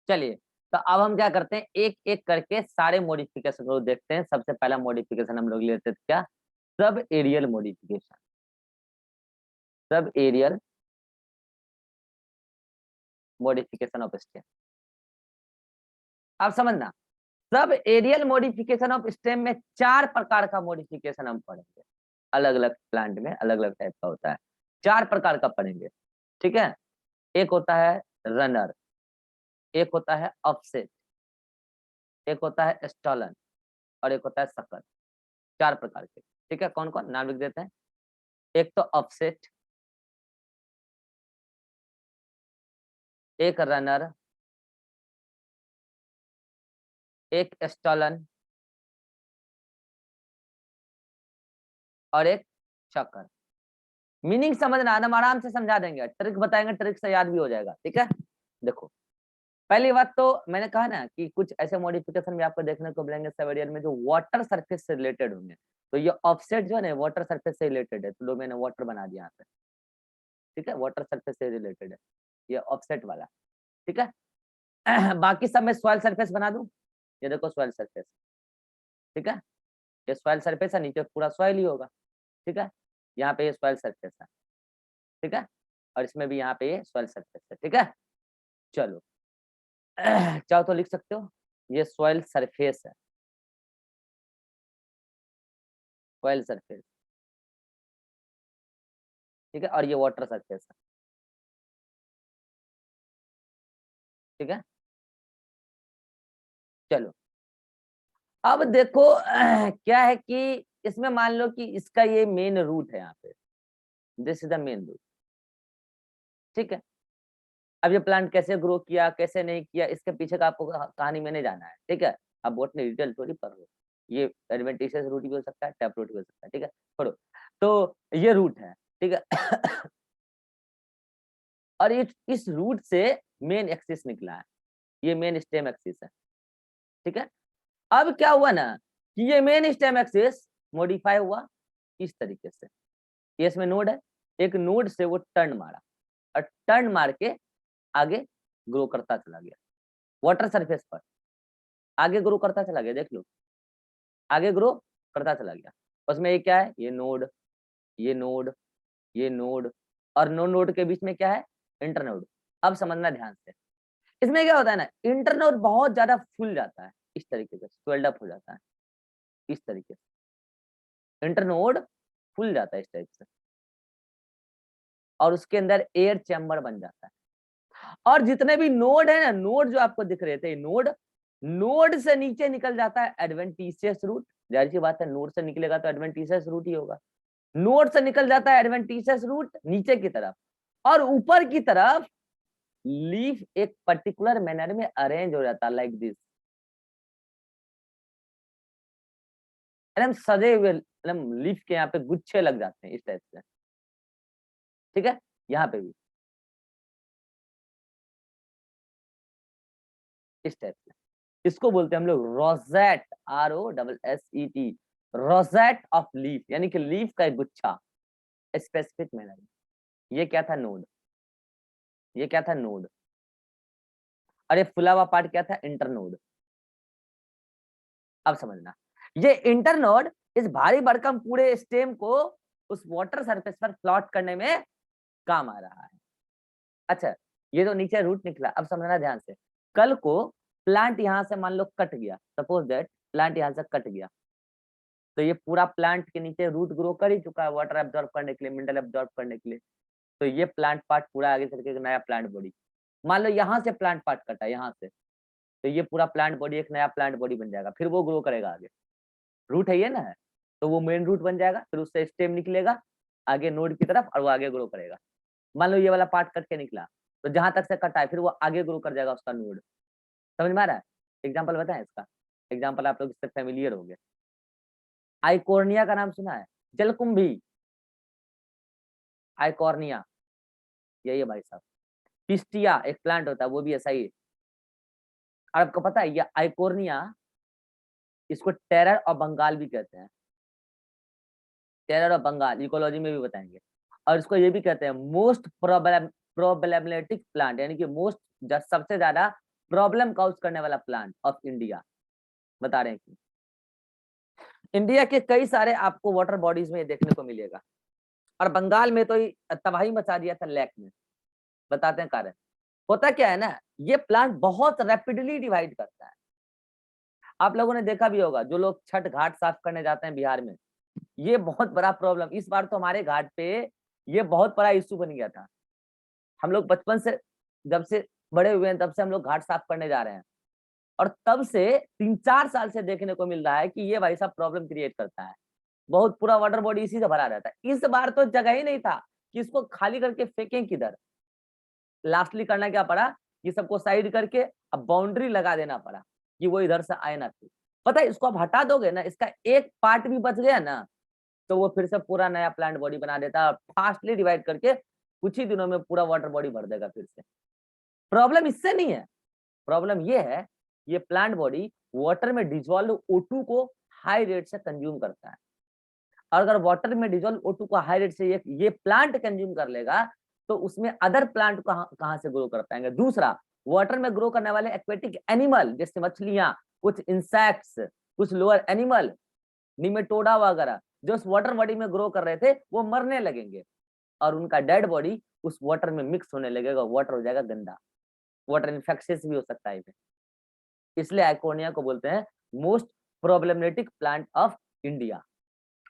चलिए, तो अब हम क्या करते हैं, एक एक करके सारे मॉडिफिकेशन को देखते हैं। सबसे पहला मॉडिफिकेशन हम लोग लेते थे क्या, सब एरियल मॉडिफिकेशन। सब एरियल मॉडिफिकेशन ऑफ स्टेम। अब समझना, सब एरियल मॉडिफिकेशन ऑफ स्टेम में 4 प्रकार का मॉडिफिकेशन हम पढ़ेंगे। अलग अलग प्लांट में अलग अलग टाइप का होता है, 4 प्रकार का पढ़ेंगे। ठीक है, एक होता है रनर, एक होता है ऑफसेट, एक होता है स्टॉलन और एक होता है सकल। 4 प्रकार के। ठीक है, कौन कौन नाम लिख देते हैं। एक तो ऑफसेट, एक रनर, एक स्टॉलन और एक शक्कर। मीनिंग समझना, हम आराम से समझा देंगे, ट्रिक बताएंगे, ट्रिक से याद भी हो जाएगा। ठीक है, देखो पहली बात तो मैंने कहा ना कि कुछ ऐसे मॉडिफिकेशन भी आपको देखने को मिलेंगे सेवेरियल में जो वाटर सरफेस से रिलेटेड होंगे। तो ये ऑफसेट जो है ना वाटर सरफेस से रिलेटेड है, तो लो मैंने वाटर बना दिया यहाँ पे। ठीक है, वाटर सरफेस से रिलेटेड है ये ऑफसेट वाला। ठीक है बाकी सब मैं सॉइल सरफेस बना दूं। ये देखो सॉइल सरफेस। ठीक है, ये सॉइल सरफेस है, नीचे पूरा सॉइल ही होगा। ठीक है, यहाँ पे ये सॉइल सरफेस है। ठीक है, और इसमें भी यहाँ पे ये सॉइल सरफेस है। ठीक है, चलो चाहो तो लिख सकते हो, ये सॉइल सरफेस है, सॉइल सरफेस। ठीक है, और ये वाटर सरफेस है। ठीक है, चलो अब देखो क्या है कि इसमें मान लो कि इसका ये मेन रूट है यहाँ पे, this is the main root. ठीक है, अब ये प्लांट कैसे ग्रो किया कैसे नहीं किया इसके पीछे का आपको कहानी में नहीं जाना है। ठीक है, अब बोटनी डिटेल थोड़ी पढ़ लो, ये एडवेंटिशियस रूट भी हो सकता है, टैप रूट भी हो सकता है। ठीक है, छोड़ो, तो ये रूट है। ठीक है और इस रूट से मेन एक्सिस निकला है, ये मेन स्टेम एक्सिस है। ठीक है, अब क्या हुआ ना कि ये मेन स्टेम एक्सिस मॉडिफाई हुआ इस तरीके से। ये इसमें नोड है, एक नोड से वो टर्न मारा और टर्न मार के आगे ग्रो करता चला गया वाटर सरफेस पर, आगे ग्रो करता चला गया। देख लो, आगे ग्रो करता चला गया। उसमें ये क्या है, ये नोड, ये नोड, ये नोड और नो नोड के बीच में क्या है, इंटरनोड। अब समझना ध्यान से, इसमें क्या होता है ना, इंटरनोड बहुत ज्यादा फुल जाता है, इस तरीके से स्वेल्ड अप हो जाता है, इस तरीके से इंटरनोड फुल जाता है इस टाइप से, और उसके अंदर एयर चैम्बर बन जाता है। और जितने भी नोड है ना, नोड जो आपको दिख रहे थे, नोड, नोड से नीचे निकल जाता है एडवेंटिशियस रूट। जाहिर सी बात है, नोड से निकलेगा तो एडवेंटिशियस रूट ही होगा। नोड से निकल जाता है एडवेंटिशियस रूट नीचे की तरफ, और ऊपर की तरफ लीफ एक पर्टिकुलर मैनर में अरेंज हो जाता है, लाइक दिस, एकदम सजे हुए, एकदम लीफ के यहाँ पे गुच्छे लग जाते हैं इस टाइप से। ठीक है, यहाँ पे भी इस टाइप से, इसको बोलते हैं हम लोग rosette, ROSSET, rosette of leaf, यानी कि लीफ का एक गुच्छा स्पेसिफिक मैनर में। ये क्या था, नोड, ये क्या था, नोड, और ये फुला हुआ पार्ट क्या था, इंटरनोड। अब समझना, ये इंटरनोड इस भारी भरकम पूरे स्टेम को उस वाटर सरफेस पर प्लॉट करने में काम आ रहा है। अच्छा, ये तो नीचे रूट निकला। अब समझना ध्यान से, कल को प्लांट यहां से मान लो कट गया, सपोज दैट प्लांट यहां से कट गया, तो ये पूरा प्लांट के नीचे रूट ग्रो कर ही चुका है वाटर एब्जॉर्ब करने के लिए, मिनरल एब्जॉर्ब करने के लिए। तो ये प्लांट पार्ट पूरा आगे चल के नया प्लांट बॉडी, मान लो यहाँ से प्लांट पार्ट कटा यहाँ से, तो ये पूरा प्लांट बॉडी एक नया प्लांट बॉडी बन जाएगा, फिर वो ग्रो करेगा आगे। रूट है ये ना, है तो वो मेन रूट बन जाएगा, फिर उससे स्टेम निकलेगा आगे नोड की तरफ और वो आगे ग्रो करेगा। मान लो ये वाला पार्ट कट के निकला, तो जहां तक से कटा है फिर वो आगे ग्रो कर जाएगा उसका नोड। समझ में आ रहा है, एग्जाम्पल बताएं इसका, एग्जाम्पल आप लोग इससे फेमिलियर हो गए। आइकोर्निया का नाम सुना है, जलकुंभी, आइकोर्निया, यही है भाई साहब। पिस्टिया एक प्लांट होता है, वो भी ऐसा ही है। और आपको पता है ये आइकोर्निया, इसको टेरर और बंगाल भी कहते हैं, टेरर और बंगाल इकोलॉजी में भी बताएंगे। और इसको ये भी कहते हैं मोस्ट प्रोबेबलेटिक प्लांट, यानी कि मोस्ट सबसे ज्यादा प्रॉब्लम काउज करने वाला प्लांट ऑफ इंडिया। बता रहे हैं कि इंडिया के कई सारे आपको वाटर बॉडीज में देखने को मिलेगा, और बंगाल में तो तबाही मचा दिया था लेक में। बताते हैं कारण। होता क्या है ना, ये प्लांट बहुत रैपिडली डिवाइड करता है। आप लोगों ने देखा भी होगा, जो लोग छठ घाट साफ करने जाते हैं बिहार में, ये बहुत बड़ा प्रॉब्लम। इस बार तो हमारे घाट पे ये बहुत बड़ा इश्यू बन गया था। हम लोग बचपन से, जब से बड़े हुए हैं, तब से हम लोग घाट साफ करने जा रहे हैं, और तब से 3-4 साल से देखने को मिल रहा है कि ये भाई साहब प्रॉब्लम क्रिएट करता है। बहुत पूरा वाटर बॉडी इसी से भरा रहता है। इस बार तो जगह ही नहीं था कि इसको खाली करके फेंकें किधर। लास्टली करना क्या पड़ा कि सबको साइड करके अब बाउंड्री लगा देना पड़ा कि वो इधर से आए ना। फिर पता है, इसको आप हटा दोगे ना, इसका एक पार्ट भी बच गया ना, तो वो फिर से पूरा नया प्लांट बॉडी बना देता है, फास्टली डिवाइड करके कुछ ही दिनों में पूरा वाटर बॉडी भर देगा फिर से। प्रॉब्लम इससे नहीं है, प्रॉब्लम ये है, ये प्लांट बॉडी वाटर में डिजोल्व O2 को हाई रेट से कंज्यूम करता है। और अगर वाटर में डिजोल्व O2 को हाई रेट से ये प्लांट कंज्यूम कर लेगा, तो उसमें अदर प्लांट कहां से ग्रो कर पाएंगे। दूसरा, वाटर में ग्रो करने वाले एक्वेटिक एनिमल, जैसे मछलियां, कुछ इंसेक्ट्स, कुछ लोअर एनिमल, निमेटोडा वगैरह, जो उस वाटर बॉडी में ग्रो कर रहे थे, वो मरने लगेंगे, और उनका डेड बॉडी उस वाटर में मिक्स होने लगेगा, वाटर हो जाएगा गंदा, वाटर इन्फेक्शन भी हो सकता है। इसलिए आइकोनिया को बोलते हैं most problematic plant of India.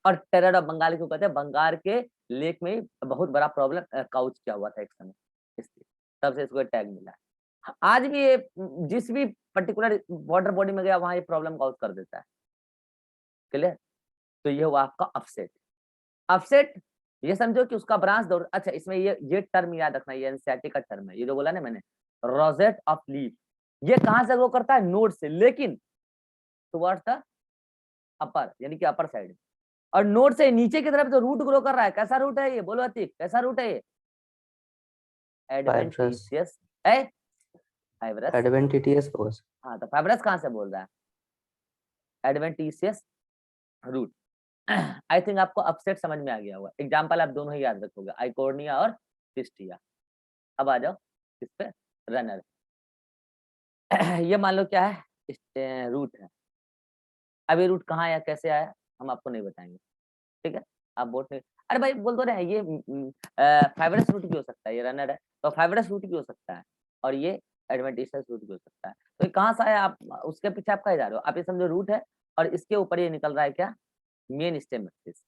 और टेरर ऑफ बंगाल क्यों कहते हैं, बंगाल के लेक में बहुत बड़ा प्रॉब्लम काउच किया हुआ था एक समय, इसलिए तब से इसको टैग मिला है। आज भी ये जिस भी पर्टिकुलर वाटर बॉडी में गया, वहां ये प्रॉब्लम काउच कर देता है। क्लियर। तो ये हुआ आपका अपसेट। अपसेट ये समझो कि उसका ब्रांच दौड़। अच्छा, इसमें ये टर्म याद रखना, ये एनसीईआरटी का टर्म है, ये जो बोला ना मैंने, रोजेट ऑफ लीफ। ये कहां से ग्रो करता है, नोड से, लेकिन टुवर्ड्स द अपर, यानी कि अपर साइड। और नोड से नीचे की तरफ जो रूट ग्रो कर रहा है, कैसा रूट है ये, बोलो अतीक, कैसा रूट है ये? फाइब्रस। एडवेंटिशियस है, फाइब्रस। Adventitious force. हाँ, तो फाइब्रस कहां से बोल रहा है, एडवेंटिशियस रूट। आई थिंक आपको अपसेट समझ में आ गया होगा। एग्जाम्पल आप दोनों ही याद रखोगे, आइकोर्निया और पिस्टिया। अब आ जाओ इस पे, रनर। ये मान लो क्या है, रूट है। अब ये रूट कहाँ आया, कैसे आया, हम आपको नहीं बताएंगे, ठीक है। आप बोट नहीं, अरे भाई बोल दो रहे ये फाइब्रस रूट भी हो सकता है, ये रनर है तो फाइब्रस रूट भी हो सकता है, और ये एडवेंटिशियस रूट भी हो सकता है। तो ये कहाँ से आया, आप उसके पीछे आप कहे जा रहे हो। आप ये समझो रूट है, और इसके ऊपर ये निकल रहा है क्या, मेन स्टेम एक्सिस,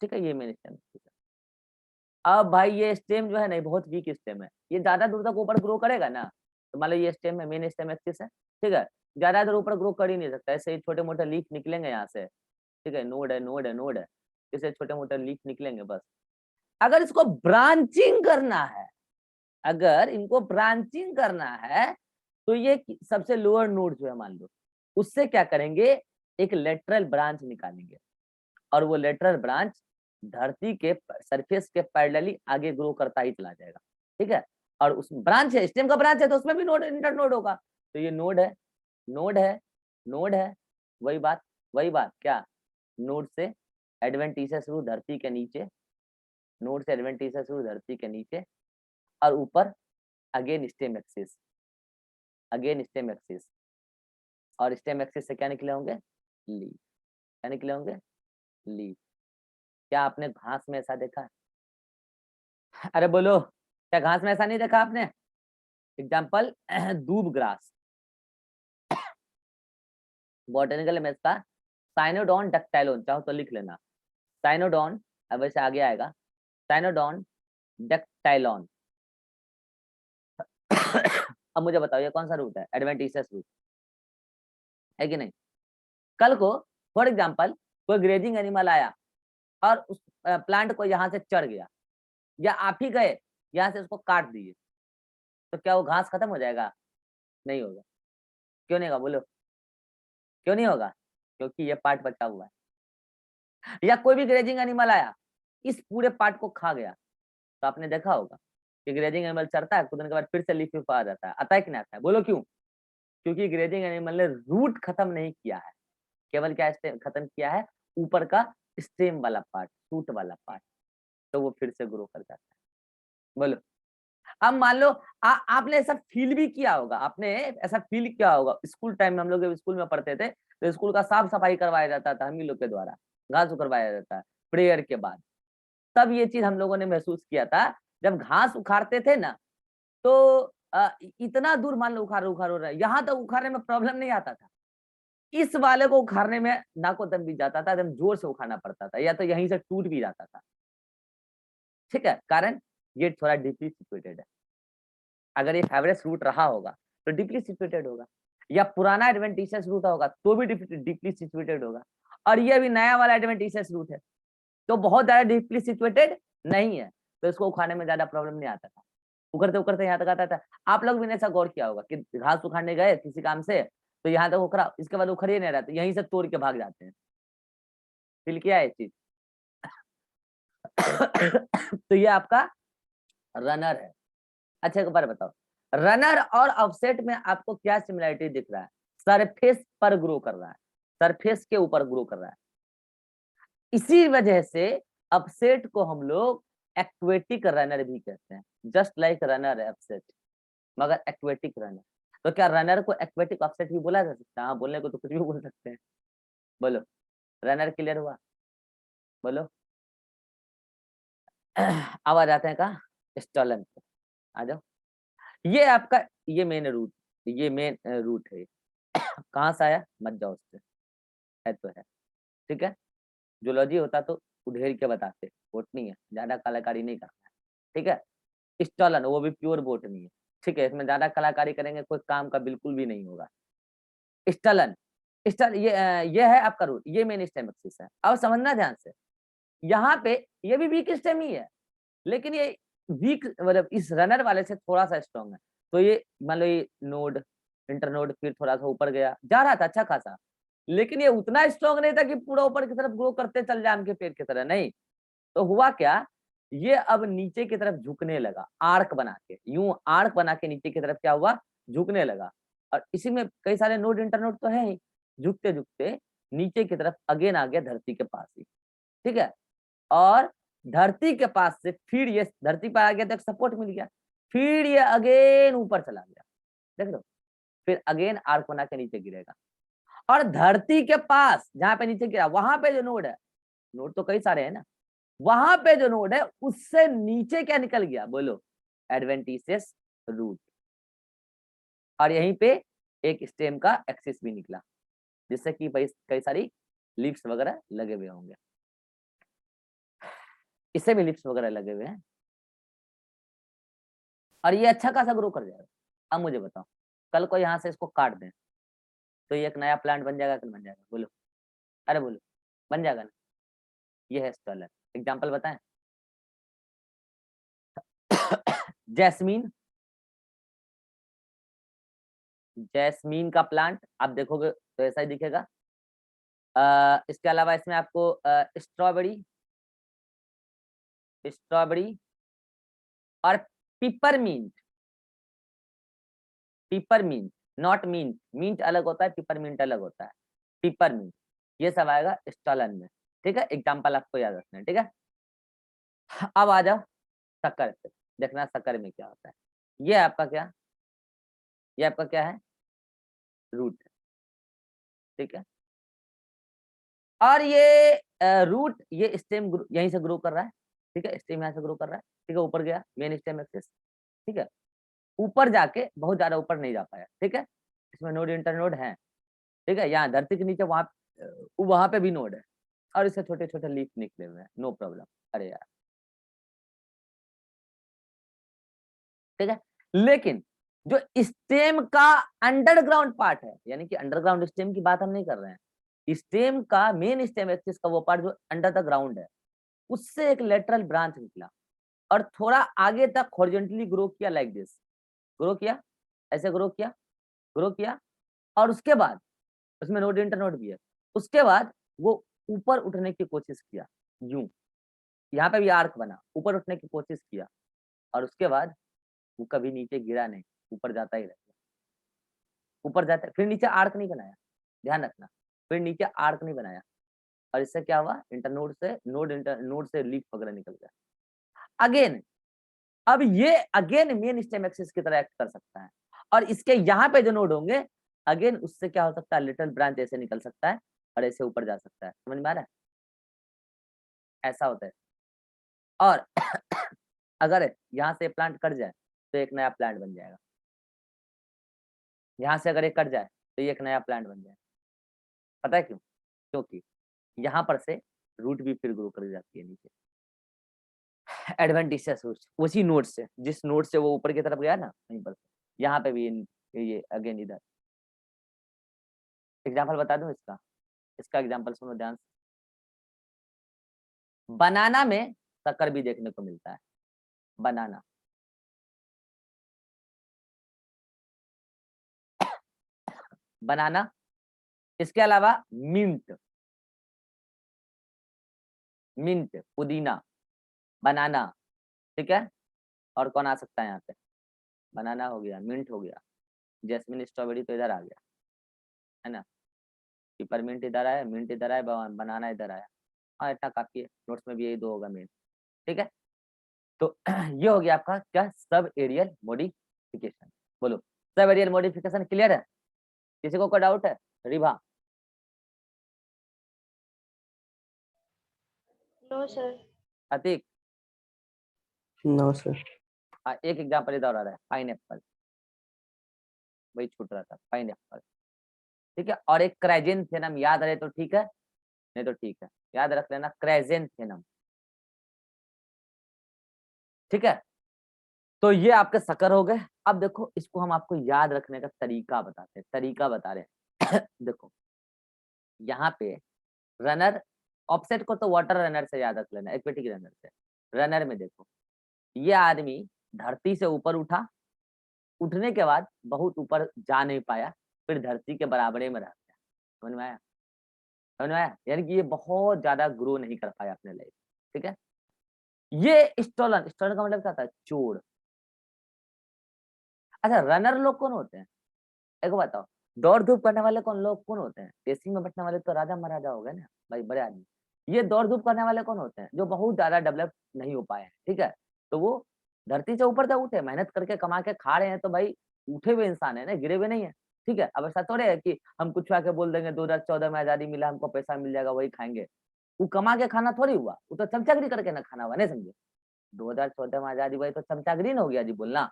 ठीक है, ये मेन स्टेम एक्सिस है। अब भाई ये स्टेम जो है ना, बहुत वीक स्टेम है, ये ज्यादा दूर तक ऊपर ग्रो करेगा ना, तो मान लो ये स्टेम है, मेन स्टेम एक्सिस है, ठीक है, ज्यादा दूर ऊपर ग्रो कर ही नहीं सकता, ऐसे ही छोटे मोटे लीफ निकलेंगे यहाँ से, ठीक है, नोड है, नोड है, नोड है, इसे छोटे मोटे लीफ निकलेंगे बस। अगर इसको ब्रांचिंग करना है, अगर इनको ब्रांचिंग करना है, तो ये सबसे लोअर नोड जो है मान लो, उससे क्या करेंगे, एक लेटरल ब्रांच निकालेंगे, और वो लेटरल ब्रांच धरती के सरफेस के पैरेलली आगे ग्रो करता ही चला जाएगा, ठीक है। और उस ब्रांच है, स्टेम का ब्रांच है, तो उसमें भी नोड, इंटर नोड होगा। तो ये नोड है, नोड है, नोड है, वही बात, वही बात क्या, नोड से एडवेंटिशियस रूट धरती के नीचे, नोड से एडवेंटिशियस रूट धरती के नीचे, और ऊपर again stem axis, again stem axis, और स्टेम एक्सिस से क्या निकले होंगे, लीफ। क्या निकले होंगे, लीफ। क्या आपने घास में ऐसा देखा है? अरे बोलो, क्या घास में ऐसा नहीं देखा आपने? एग्जाम्पल दूब ग्रास, बॉटनिकल में इसका साइनोडॉन डक्टाइलोन, चाहो तो लिख लेना, साइनोडॉन, अब वैसे आगे आएगा, साइनोडॉन डक्टाइलोन। अब मुझे बताओ ये कौन सा रूट है, एडवेंटिशियस रूट है कि नहीं। कल को फॉर एग्जाम्पल कोई ग्रेजिंग एनिमल आया और उस प्लांट को यहाँ से चढ़ गया, या आप ही गए यहाँ से उसको काट दिए, तो क्या वो घास खत्म हो जाएगा? नहीं होगा। क्यों नहीं होगा, बोलो क्यों नहीं होगा? क्योंकि ये पार्ट बचा हुआ है। या कोई भी ग्रेजिंग एनिमल आया, इस पूरे पार्ट को खा गया, तो आपने देखा होगा कि ग्रेजिंग एनिमल चढ़ता है, कुछ दिन के बाद फिर से लीफ पे आ जाता है, आता है कि नहीं आता है, बोलो क्यों? क्योंकि ग्रेजिंग एनिमल ने रूट खत्म नहीं किया है, केवल क्या खत्म किया है, ऊपर का स्टेम वाला पार्ट, सूट वाला पार्ट, तो वो फिर से ग्रो कर जाता है। बोलो अब मान लो आपने ऐसा फील भी किया होगा, आपने ऐसा फील किया होगा, स्कूल टाइम में हम लोग जब स्कूल में पढ़ते थे तो स्कूल का साफ सफाई करवाया जाता था हम ही लोग के द्वारा, घास उखड़वाया जाता है प्रेयर के बाद। तब ये चीज हम लोगों ने महसूस किया था, जब घास उखाड़ते थे ना तो इतना दूर मान लो उखाड़ उखाड़ हो रहा है, यहाँ तक उखाड़ने में प्रॉब्लम नहीं आता था, इस वाले को उखाड़ने में नाको दम भी जाता था, एकदम जोर से उखाड़ना पड़ता था, या तो यहीं से टूट भी जाता था। ठीक है, कारण ये थोड़ा डीपली सिचुएटेड है। अगर ये फेवरेट रूट रहा होगा तो डीपली सिचुएटेड होगा, या पुराना एडवेंटिशियस रूट होगा तो भी डीपली सिचुएटेड होगा, और ये अभी नया वाला एडवेंटिशियस रूट है तो बहुत ज्यादा डीपली सिचुएटेड नहीं है, तो इसको उखाड़ने में ज्यादा प्रॉब्लम नहीं आता था, उखड़ते उखड़ते यहाँ तक आता था। आप लोग भी ने ऐसा गौर किया होगा कि घास उखाड़ने गए किसी काम से तो यहाँ तक उखड़ा, इसके बाद उखड़ ही नहीं रहता, यहीं से तोड़ के भाग जाते हैं। फील किया है चीज? तो ये आपका रनर है। अच्छा एक बार बताओ, रनर और ऑफसेट में आपको क्या सिमिलरिटी दिख रहा है? सरफेस पर ग्रो कर रहा है, सरफेस के ऊपर ग्रो कर रहा है, इसी वजह से ऑफसेट को हम लोग एक्वेटिक रनर भी कहते हैं। जस्ट लाइक रनर है ऑफसेट, मगर एक्वेटिक रनर। तो क्या रनर को एक्वेटिक ऑफसेट भी बोला जा सकता है? हाँ, बोलने को तो कुछ भी बोल सकते हैं। बोलो, रनर क्लियर हुआ? बोलो। अब आ जाते हैं कहा, स्टॉलन पे आ जाओ। ये आपका ये मेन रूट, ये मेन रूट है। कहाँ से आया? मत जाओ उससे, है तो है। ठीक है, जूलॉजी होता तो उधेड़ के बताते, बोटनी है, ज्यादा कलाकारी नहीं करना है। ठीक है, स्टॉलन वो भी प्योर बोटनी है। ठीक है, इसमें ज्यादा कलाकारी करेंगे कोई काम का बिल्कुल भी नहीं होगा। स्टलन, स्टल ये है आपका रूट, ये मेन स्टेम एक्सिस है। अब समझना ध्यान से, यहाँ पे ये भी वीक स्टेम ही है, लेकिन ये वीक मतलब इस रनर वाले से थोड़ा सा स्ट्रॉन्ग है। तो ये मान लो ये नोड, इंटरनोड, फिर थोड़ा सा ऊपर गया, जा रहा था अच्छा खासा, लेकिन ये उतना स्ट्रॉन्ग नहीं था कि पूरा ऊपर की तरफ ग्रो करते चल जाए आम के पेड़ की तरह, नहीं। तो हुआ क्या, ये अब नीचे की तरफ झुकने लगा, आर्क बना के, यूं आर्क बना के नीचे की तरफ क्या हुआ, झुकने लगा। और इसी में कई सारे नोड इंटरनोड तो है ही, झुकते झुकते नीचे की तरफ अगेन आ गया धरती के पास ही। ठीक है, और धरती के पास से फिर ये धरती पर आ गया तो एक सपोर्ट मिल गया, फिर ये अगेन ऊपर चला गया, देख लो, फिर अगेन आर्क बना के नीचे गिरेगा। और धरती के पास जहां पे नीचे गिरा, वहां पे जो नोड है, नोड तो कई सारे हैं ना, वहां पे जो नोड है उससे नीचे क्या निकल गया, बोलो, एडवेंटिशियस रूट। और यहीं पे एक स्टेम का एक्सिस भी निकला, जिससे कि भाई कई सारी लीव्स वगैरह लगे हुए होंगे, इससे भी लीव्स वगैरह लगे हुए हैं, और ये अच्छा खासा ग्रो कर जाएगा। अब मुझे बताओ, कल को यहाँ से इसको काट दें तो ये एक नया प्लांट बन जाएगा कि बन जाएगा? बोलो, अरे बोलो, बन जाएगा ना? ये है स्टॉलर। एग्जाम्पल बताएं। जैस्मीन, जैस्मीन का प्लांट आप देखोगे तो ऐसा ही दिखेगा। इसके अलावा इसमें आपको स्ट्रॉबेरी, स्ट्रॉबेरी और peppermint, peppermint, not mint, mint अलग होता है, पिपरमिंट अलग होता है, पिपरमिंट, ये सब आएगा स्टॉलन में। ठीक है, एग्जाम्पल आपको याद रखना है। ठीक है, अब आ जाओ शक्कर पे, देखना शक्कर में क्या होता है। ये आपका क्या, ये आपका क्या है, रूट। ठीक है, और ये रूट, ये स्टेम यहीं से ग्रो कर रहा है। ठीक है, स्टेम यहाँ से ग्रो कर रहा है। ठीक है, ऊपर गया मेन स्टेम एक्सिस। ठीक है, ऊपर जाके बहुत ज्यादा ऊपर नहीं जा पाया। ठीक है, इसमें नोड इंटरनोड है। ठीक है, यहाँ धरती के नीचे वहां पे भी नोड है, और इससे छोटे छोटे लीफ निकले हुए हैं, नो प्रॉब्लम। अरे यार, ठीक है, लेकिन जो स्टेम का अंडरग्राउंड पार्ट है, यानी कि अंडरग्राउंड स्टेम की बात हम नहीं कर रहे हैं, स्टेम का मेन स्टेम एक्सिस का वो पार्ट जो अंडर द ग्राउंड है, उससे एक लेटरल ब्रांच निकला और थोड़ा आगे तक हॉरिजॉन्टली ग्रो किया, लाइक दिस, ग्रो किया, ऐसे ग्रो किया, ग्रो किया, और उसके बाद उसमें नोड इंटरनोड भी है। उसके बाद वो ऊपर उठने की कोशिश किया, यूं, यहाँ पे भी आर्क बना, ऊपर उठने की कोशिश किया, और उसके बाद वो कभी नीचे गिरा नहीं, ऊपर जाता ही रहा, ऊपर जाता, फिर नीचे आर्क नहीं बनाया, ध्यान रखना, फिर नीचे आर्क नहीं बनाया, और इससे क्या हुआ, इंटरनोड से नोड, इंटर नोड से लीफ वगैरह निकल गया। अगेन अब ये अगेन मेन स्टेम एक्सिस की तरह एक्ट कर सकता है, और इसके यहाँ पे जो नोड होंगे अगेन उससे क्या हो सकता है, लिटिल ब्रांच ऐसे निकल सकता है और ऐसे ऊपर जा सकता है। समझ में आ रहा है? ऐसा होता है। और अगर यहाँ से प्लांट कट जाए तो एक नया प्लांट बन जाएगा, यहाँ से अगर ये कट जाए तो ये एक नया प्लांट बन जाएगा। पता है क्यों? क्योंकि यहाँ पर से रूट भी फिर ग्रो कर जाती है नीचे, एडवेंटिशियस उसी नोड से, जिस नोड से वो ऊपर की तरफ गया ना वहीं पर यहाँ पे भी ये अगेन इधर। एग्जाम्पल बता दूं इसका, इसका एग्जाम्पल सुनो ध्यान से। बनाना में शक्कर भी देखने को मिलता है, बनाना, बनाना, इसके अलावा मिंट, मिंट, पुदीना, बनाना, ठीक है। और कौन आ सकता है यहाँ पे? बनाना हो गया, मिंट हो गया, जैस्मिन स्ट्रॉबेरी तो इधर आ गया, है ना। पिपरमिंट इधर आया, मिंट इधर आया, बनाना इधर आया। हाँ इतना काफी है, नोट्स में भी यही दो होगा मेन, ठीक है। तो ये हो गया आपका क्या, सब एरियल मॉडिफिकेशन। बोलो सब एरियल मॉडिफिकेशन क्लियर है? किसी को कोई डाउट है? Ribha? No sir. Ateeq? No sir. हाँ एक एग्जाम्पल इधर आ रहा है, पाइन एप्पल, वही छूट रहा था, पाइन एप्पल, ठीक है। और एक क्राइजेंथेनम, याद रहे तो ठीक है, नहीं तो ठीक है, याद रख लेना क्राइजेंथेनम, ठीक है। तो ये आपके शक्कर हो गए। अब देखो इसको हम आपको याद रखने का तरीका बताते हैं, तरीका बता रहे हैं। देखो यहाँ पे रनर, ऑफसेट को तो वाटर रनर से याद रख लेना, एक्वेटिक रनर से। रनर में देखो ये आदमी धरती से ऊपर उठा, उठने के बाद बहुत ऊपर जा नहीं पाया, फिर धरती के बराबरे में रह गया। समझ में आया? समझ में आया? यानी कि ये बहुत ज्यादा ग्रो नहीं कर पाया अपने लाइफ, ठीक है। ये स्टोलन, स्टोलन का मतलब क्या होता है? चोर। अच्छा रनर लोग कौन होते हैं? एक बताओ, दौड़ धूप करने वाले कौन लोग कौन होते हैं? एसी में बैठने वाले तो राजा महाराजा हो गए ना भाई, बड़े आदमी। ये दौड़ धूप करने वाले कौन होते हैं? जो बहुत ज्यादा डेवलप नहीं हो पाए हैं, ठीक है। तो वो धरती से ऊपर तक उठे, मेहनत करके कमा के खा रहे हैं, तो भाई उठे हुए इंसान है ना, गिरे हुए नहीं है, ठीक है। अब ऐसा थोड़े है कि हम कुछ आके बोल देंगे 2014 में आजादी मिला, हमको पैसा मिल जाएगा वही खाएंगे। वो कमा के खाना थोड़ी हुआ, वो तो चमचागिरी करके ना खाना हुआ, नहीं समझे? 2014 में आजादी भाई तो चमचागिरी न हो गया जी बोलना,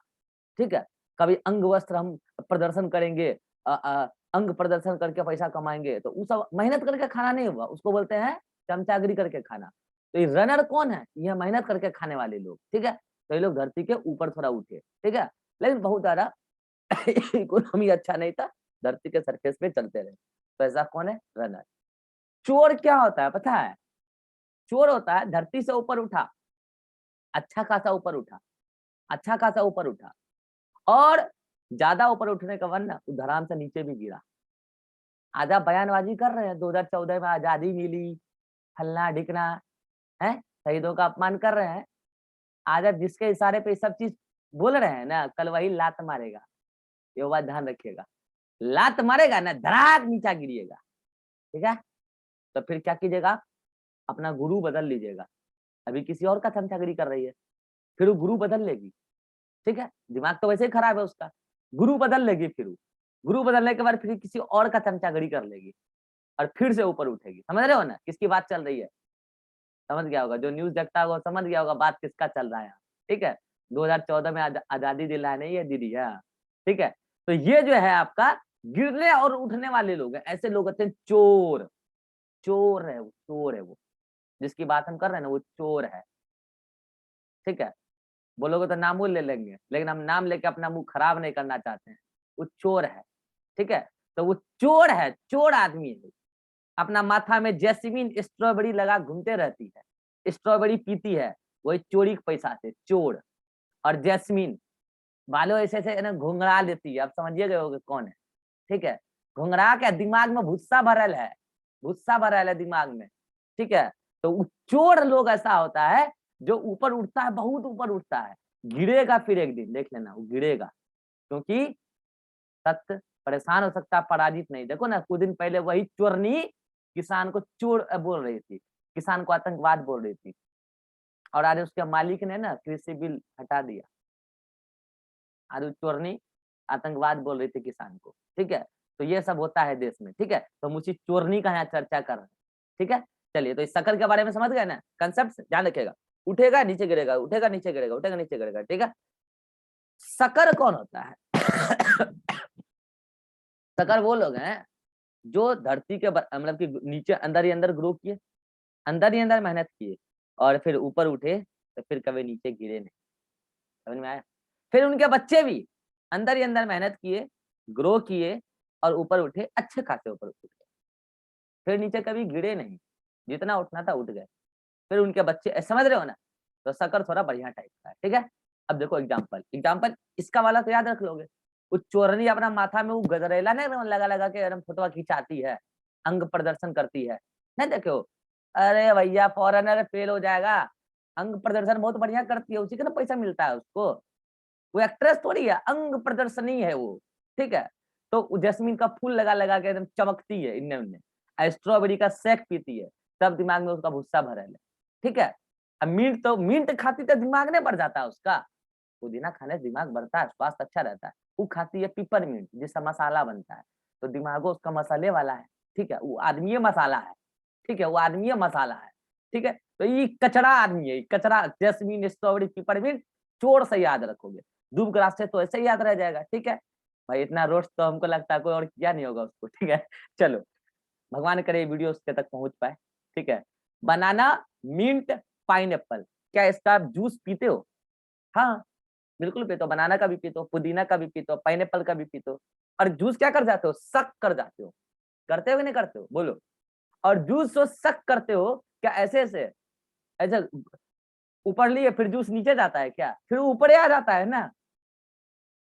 ठीक है। कभी अंग वस्त्र हम प्रदर्शन करेंगे, अंग प्रदर्शन करके पैसा कमाएंगे, तो वो सब मेहनत करके खाना नहीं हुआ, उसको बोलते हैं चमचागिरी करके खाना। तो ये रनर कौन है? ये मेहनत करके खाने वाले लोग, ठीक है। तो ये लोग धरती के ऊपर थोड़ा उठे, ठीक है, लेकिन बहुत ज्यादा इकोनॉमी अच्छा नहीं था, धरती के सरफेस पे चलते रहे। तो ऐसा कौन है? रनर। चोर क्या होता है पता है? चोर होता है धरती से ऊपर उठा, अच्छा खासा ऊपर उठा, अच्छा खासा ऊपर उठा, और ज्यादा ऊपर उठने का वरना धराम से नीचे भी गिरा। आज आप बयानबाजी कर रहे हैं 2014 में आजादी मिली, फलना ढिकना, है शहीदों का अपमान कर रहे हैं। आज आप जिसके इशारे पे सब चीज बोल रहे हैं ना, कल वही लात मारेगा, ये बात ध्यान रखिएगा। लात मारेगा ना, धड़ाक नीचा गिरिएगा, ठीक है। तो फिर क्या कीजिएगा, अपना गुरु बदल लीजिएगा। अभी किसी और का चमचागिरी कर रही है, फिर वो गुरु बदल लेगी, ठीक है। दिमाग तो वैसे ही खराब है उसका, गुरु बदल लेगी, फिर वो गुरु बदलने के बाद फिर किसी और का चमचागिरी कर लेगी और फिर से ऊपर उठेगी। समझ रहे हो ना किसकी बात चल रही है? समझ गया होगा, जो न्यूज देखता होगा समझ गया होगा बात किसका चल रहा है, ठीक है। 2014 में आजादी दिलाने ये दीदी है, ठीक है। तो ये जो है आपका गिरने और उठने वाले लोग हैं, ऐसे लोग होते हैं चोर। चोर है वो, चोर है वो, जिसकी बात हम कर रहे हैं ना वो चोर है, ठीक है। बोलोगे तो नाम ले लेंगे, लेकिन हम नाम लेके अपना मुंह खराब नहीं करना चाहते हैं। वो चोर है, ठीक है। तो वो चोर है, चोर आदमी है, अपना माथा में जैस्मिन स्ट्रॉबेरी लगा घूमते रहती है, स्ट्रॉबेरी पीती है, वही चोरी के पैसा से चोर। और जैस्मिन बालों ऐसे ऐसे ना घुंघरा लेती है, आप समझिए गए होगे कौन है, ठीक है। घुंघरा के दिमाग में भुस्सा भरल है, भुस्सा भरल है दिमाग में, ठीक है। तो वो चोर लोग ऐसा होता है जो ऊपर उठता है, बहुत ऊपर उठता है, गिरेगा फिर एक दिन, देख लेना वो गिरेगा, क्योंकि सत्य परेशान हो सकता है, पराजित नहीं। देखो ना कुछ दिन पहले वही चोरनी किसान को चोर बोल रही थी, किसान को आतंकवाद बोल रही थी, और आज उसके मालिक ने ना कृषि बिल हटा दिया। आज वो चोरनी आतंकवाद बोल रही थी किसान को, ठीक है। तो ये सब होता है देश में, ठीक है। तो हम उसी चोरनी का यहाँ चर्चा कर रहे हैं, ठीक है। चलिए, तो इस शक्कर के बारे में समझ गए ना, कंसेप्ट ध्यान रखिएगा। उठेगा नीचे गिरेगा, उठेगा नीचे गिरेगा, उठेगा नीचे गिरेगा, ठीक है। शक्कर कौन होता है? शक्कर वो लोग हैं जो धरती के मतलब कि नीचे अंदर ही अंदर ग्रो किए, अंदर ही अंदर मेहनत किए, और फिर ऊपर उठे तो फिर कभी नीचे गिरे नहीं। समझ में आया? फिर उनके बच्चे भी अंदर ही अंदर मेहनत किए, ग्रो किए, और ऊपर उठे, अच्छे खासे ऊपर उठे, फिर नीचे कभी गिरे नहीं, जितना उठना था उठ गए। फिर उनके बच्चे, समझ रहे हो ना? तो शक्कर थोड़ा बढ़िया टाइप का है, ठीक है। अब देखो एग्जाम्पल, एग्जाम्पल इसका वाला तो याद रख लोगे। वो चोरनी अपना माथा में वो गजरेला नहीं लगा लगा के एकदम फोटो खिंचाती है, अंग प्रदर्शन करती है, नहीं देखो? अरे भैया फॉरेनर फेल हो जाएगा, अंग प्रदर्शन बहुत बढ़िया करती है, उसी का ना पैसा मिलता है उसको। वो एक्ट्रेस थोड़ी है, अंग प्रदर्शनी है वो, ठीक है। तो जैस्मीन का फूल लगा लगा के एकदम चमकती है इनने उनने, स्ट्रॉबेरी का शेक पीती है, तब दिमाग में उसका भुस्सा भरल है, ठीक है। अब मिंट खाती तो दिमाग नहीं बढ़ जाता उसका, पुदीना खाने से दिमाग बढ़ता है, स्वास्थ्य अच्छा रहता है। वो खाती है पिपर मिंट जिसका मसाला बनता है, तो दिमागो उसका मसाले वाला है, ठीक है। वो आदमी मसाला है, ठीक है, वो आदमी मसाला है, ठीक है। तो ये कचरा आदमी है, कचरा जैस्मीन स्ट्रॉबेरी पिपर मिंट चोर से याद रखोगे, दूब ग्रास से तो ऐसे ही याद रह जाएगा, ठीक है। भाई इतना रोस्ट तो हमको लगता है कोई और किया नहीं होगा उसको, ठीक है। चलो, भगवान करे ये वीडियो उसके तक पहुंच पाए, ठीक है। बनाना, मिंट, पाइनएप्पल, क्या इसका आप जूस पीते हो? हाँ, बिल्कुल पीते हो, बनाना का भी पीते हो, पुदीना का भी पीते हो, पाइनएप्पल का भी पीते हो। और जूस क्या कर जाते हो? सक कर जाते हो। करते हो कि नहीं करते हो? बोलो। और जूस जो सक करते हो, क्या ऐसे ऐसे ऐसे ऊपर लिए फिर जूस नीचे जाता है क्या? फिर वो ऊपर ही आ जाता है ना।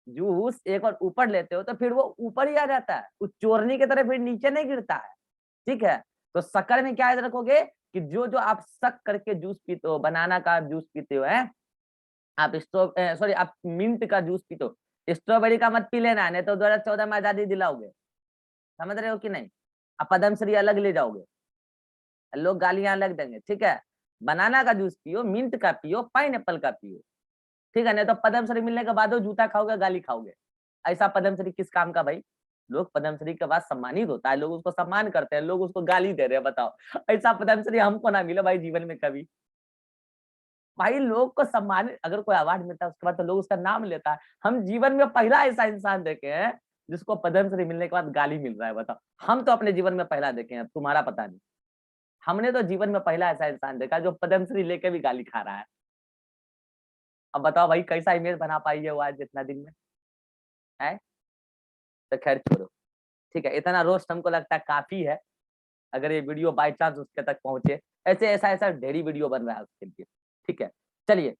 जूस एक और ऊपर लेते हो तो फिर वो ऊपर ही आ जाता है, उस चोरनी की तरह फिर नीचे नहीं गिरता है, ठीक है। तो शक्कर में क्या याद रखोगे कि जो जो आप शक करके जूस पीते हो, बनाना का जूस पीते हो, है आप सॉरी आप मिंट का जूस पीते हो, स्ट्रॉबेरी का मत पी लेना, नहीं तो 2014 में आजादी दिलाओगे। समझ रहे हो कि नहीं? आप पद्मश्री अलग ले जाओगे, लोग गालियां अलग देंगे, ठीक है। बनाना का जूस पियो, मिंट का पियो, पाइनएप्पल का पियो, ठीक है। नहीं तो पद्मश्री मिलने के बाद जूता खाओगे, गाली खाओगे। ऐसा पद्मश्री किस काम का भाई? लोग पद्मश्री के बाद सम्मानित होता है, लोग उसको सम्मान करते हैं, लोग उसको गाली दे रहे हैं, बताओ। ऐसा पद्मश्री हमको ना मिले भाई जीवन में कभी। भाई लोग को सम्मानित, अगर कोई अवार्ड मिलता है उसके बाद तो लोग उसका नाम लेता है। हम जीवन में पहला ऐसा इंसान देखे हैं जिसको पद्मश्री मिलने के बाद गाली मिल रहा है, बताओ। हम तो अपने जीवन में पहला देखे हैं, तुम्हारा पता नहीं। हमने तो जीवन में पहला ऐसा इंसान देखा जो पद्मश्री लेके भी गाली खा रहा है। अब बताओ भाई कैसा इमेज बना पाई है वो आज इतना दिन में, है? तो खैर छोड़ो, ठीक है। इतना रोस्ट हमको लगता है काफी है, अगर ये वीडियो बाय चांस उसके तक पहुंचे। ऐसे ऐसा ऐसा ढेरी वीडियो बन रहा है उसके लिए, ठीक है। चलिए,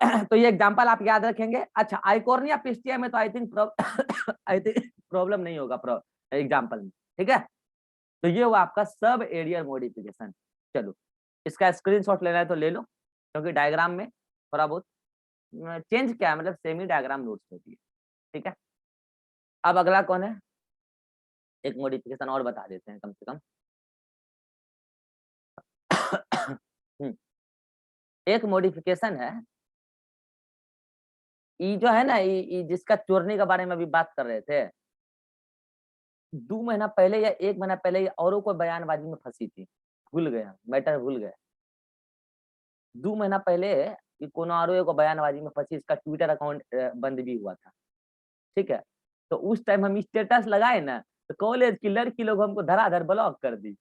तो ये एग्जांपल आप याद रखेंगे। अच्छा, आइकोर्निया पिस्टिया में तो I think I think problem नहीं होगा एग्जांपल में, ठीक है। तो ये हुआ आपका सब एरियर मॉडिफिकेशन। चलो, इसका स्क्रीनशॉट लेना है तो ले लो, क्योंकि डायग्राम में थोड़ा बहुत चेंज क्या है, मतलब सेमी डायग्राम नोट्स होती है, ठीक है। अब अगला कौन है? एक मॉडिफिकेशन और बता देते हैं कम से कम। हम्म, एक मॉडिफिकेशन है, ये जो है ना, ये जिसका चोरने के बारे में अभी बात कर रहे थे, 2 महीना पहले या 1 महीना पहले ये औरों को बयानबाजी में फंसी थी, भूल गया मैटर, भूल गया। 2 महीना पहले ये कोनो औरों एगो बयानबाजी में फंसी, इसका ट्विटर अकाउंट बंद भी हुआ था, ठीक है। तो उस टाइम हम स्टेटस लगाए ना, तो कॉलेज की लड़की लोग हमको धराधर ब्लॉक कर दी।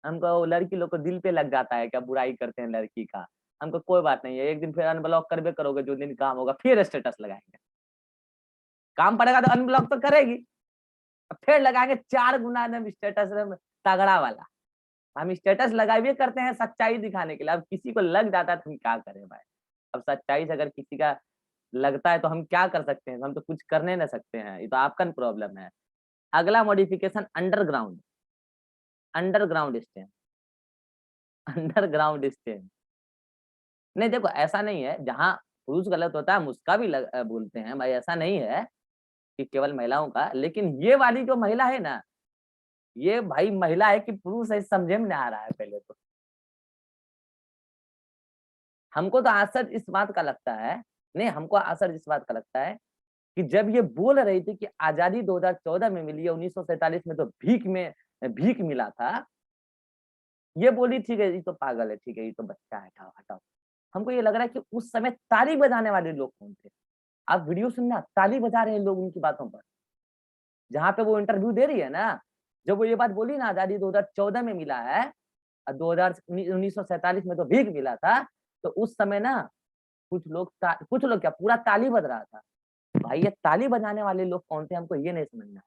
हमको वो लड़की लोग को दिल पे लग जाता है, क्या बुराई करते हैं लड़की का। हमको कोई बात नहीं है, एक दिन फिर अनब्लॉक करबे करोगे, जो दिन काम होगा फिर स्टेटस लगाएंगे, काम पड़ेगा तो अनब्लॉक तो करेगी, फिर लगाएंगे 4 गुना एकदम स्टेटस तगड़ा वाला। हम स्टेटस लगाए करते हैं सच्चाई दिखाने के लिए, अब किसी को लग जाता है तो हम क्या करें भाई। अब सच्चाई से अगर किसी का लगता है तो हम क्या कर सकते हैं, हम तो कुछ करने ना सकते हैं, ये तो आपका प्रॉब्लम है। अगला modification underground, underground stem, underground stem. नहीं देखो, ऐसा नहीं है, जहाँ पुरुष गलत होता है हम उसका भी बोलते हैं भाई, ऐसा नहीं है कि केवल महिलाओं का। लेकिन ये वाली जो महिला है ना, ये भाई महिला है कि पुरुष है, समझे में नहीं आ रहा है पहले तो। हमको तो आश्चर्य इस बात का लगता है, नहीं हमको आश्चर्य इस बात का लगता है कि जब ये बोल रही थी कि आजादी 2014 में मिली है, 1947 में तो भीख मिला था, ये बोली ठीक है ये तो पागल है, ठीक है ये तो बच्चा है, हटाओ हटाओ। हमको ये लग रहा है कि उस समय ताली बजाने वाले लोग कौन थे? आप वीडियो सुनना, ताली बजा रहे हैं लोग उनकी बातों पर। जहाँ पे वो इंटरव्यू दे रही है ना, जब वो ये बात बोली ना आजादी 2014 में मिला है और 1947 में तो भीख मिला था, तो उस समय ना कुछ लोग क्या पूरा ताली बज रहा था। भाई ये ताली बजाने वाले लोग कौन थे, हमको ये नहीं समझना है।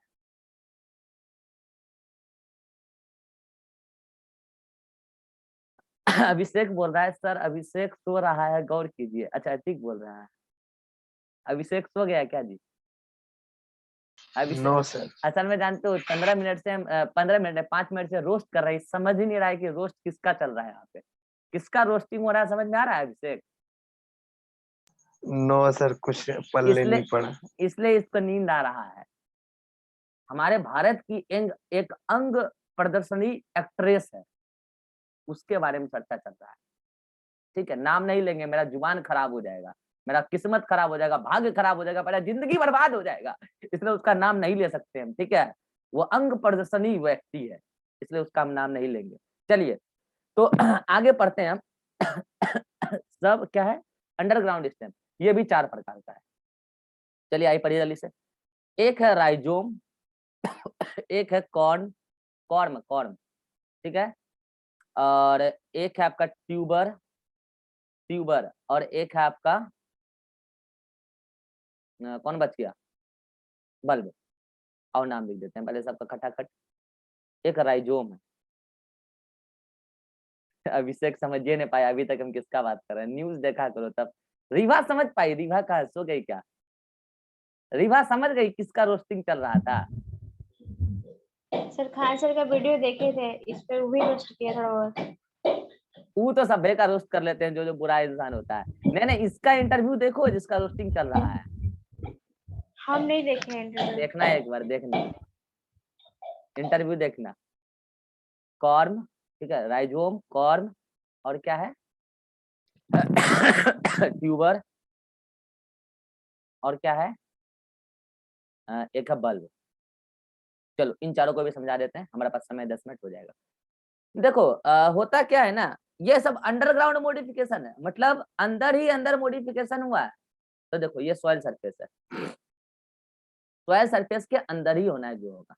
अभिषेक बोल रहा है सर अभिषेक सो रहा है गौर कीजिए। अच्छा ठीक बोल रहा है। अभिषेक सो गया क्या जी? अभिषेक नो सर। असल में जानते हो 15 मिनट 5 मिनट से रोस्ट कर रही है, समझ ही नहीं रहा है कि रोस्ट किसका चल रहा है यहाँ पे, किसका रोस्टिंग हो रहा है, समझ में आ रहा है अभिषेक? नो सर, कुछ पल्ले नहीं इसलिए पड़ा। इसलिए इसको नींद आ रहा है। हमारे भारत की एक अंग प्रदर्शनी एक्ट्रेस है, उसके बारे में चर्चा चल रहा है। ठीक है, नाम नहीं लेंगे, मेरा जुबान खराब हो जाएगा, मेरा किस्मत खराब हो जाएगा, भाग्य खराब हो जाएगा, मेरा जिंदगी बर्बाद हो जाएगा, इसलिए उसका नाम नहीं ले सकते हम। ठीक है, वो अंग प्रदर्शनी व्यक्ति है, इसलिए उसका हम नाम नहीं लेंगे। चलिए तो आगे पढ़ते हैं हम। सब क्या है? अंडरग्राउंड स्टेम, ये भी 4 प्रकार का है। चलिए आइए पढ़िए जल्दी से। एक है राइजोम, एक है कॉर्म कॉर्म, ठीक है, और एक है आपका ट्यूबर ट्यूबर, और एक है आपका कौन बच गया? बल्ब। और नाम लिख देते हैं पहले सबका खटाखट। एक राइजोम है। अभिषेक समझ ये नहीं पाया अभी तक हम किसका बात कर रहे हैं, न्यूज देखा करो तब। रीवा समझ पाई? रीवा कहा सो गई क्या? रीवा समझ गई किसका रोस्टिंग चल रहा था? सर खान सर का वीडियो देखे थे, इस पे वो भी रोस्ट किया थोड़ा बहुत। वो तो सभ्य का रोस्ट कर लेते हैं जो जो बुरा इंसान होता है। नहीं नहीं, इसका इंटरव्यू देखो जिसका रोस्टिंग चल रहा है। हम नहीं देखे हैं इंटरव्यू। देखना है एक बार, देखना इंटरव्यू देखना। कॉर्म, ठीक है, राइजोम कॉर्म, और क्या है? ट्यूबर, और क्या है? एक है बल्ब। चलो इन चारों को भी समझा देते हैं, हमारे पास समय 10 मिनट हो जाएगा। देखो होता क्या है ना, ये सब अंडरग्राउंड मॉडिफिकेशन है, मतलब अंदर ही अंदर मॉडिफिकेशन हुआ है। तो देखो ये सॉइल सरफेस है, सॉइल सरफेस के अंदर ही होना है जो होगा।